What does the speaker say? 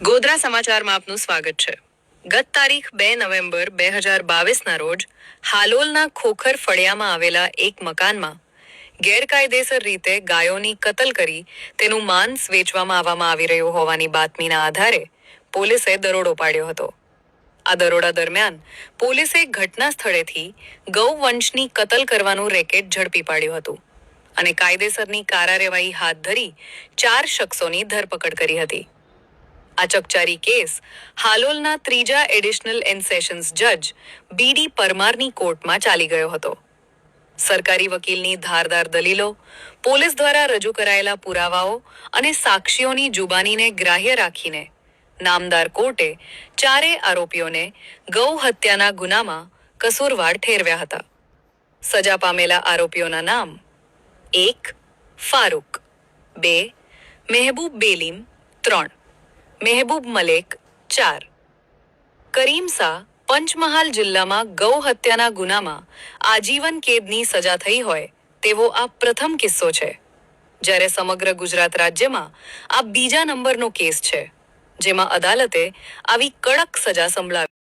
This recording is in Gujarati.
ગોધરા સમાચારમાં આપનું સ્વાગત છે। ગત તારીખ 2 નવેમ્બર 2022ના રોજ હાલોલના ખોખર ફળિયામાં આવેલા એક મકાનમાં ગેરકાયદેસર રીતે ગાયોની કતલ કરી તેનું માંસ વેચવામાં આવી રહ્યું હોવાની બાતમીના આધારે પોલીસે દરોડો પાડ્યો હતો। આ દરોડા દરમિયાન પોલીસે ઘટના સ્થળેથી ગૌવંશની કતલ કરવાનું રેકેટ ઝડપી પાડ્યું હતું અને કાયદેસરની કાર્યવાહી હાથ ધરી 4 શખ્સોની ધરપકડ કરી હતી। આ ચકચારી કેસ હાલોલના ત્રીજા એડિશનલ એન્ડ સેશન્સ જજ બીડી પરમારની કોર્ટમાં ચાલી ગયો હતો। સરકારી વકીલની ધારદાર દલીલો, પોલીસ દ્વારા રજૂ કરાયેલા પુરાવાઓ અને સાક્ષીઓની જુબાનીને ગ્રાહ્ય રાખીને નામદાર કોર્ટે ચારેય આરોપીઓને ગૌ હત્યાના ગુનામાં કસૂરવાર ઠેરવ્યા હતા। સજા પામેલા આરોપીઓના નામ: 1 ફારૂક, 2 મહેબૂબ બેલીમ, 3 મહેબૂબ મલેક, 4 કરીમ શાહ। પંચમહાલ જિલ્લામાં ગૌ હત્યાના ગુનામાં આજીવન કેદની સજા થઈ હોય તેવો આ પ્રથમ કિસ્સો છે, જ્યારે સમગ્ર ગુજરાત રાજ્યમાં આ બીજા નંબરનો કેસ છે જેમાં અદાલતે આવી કડક સજા સંભળાવી।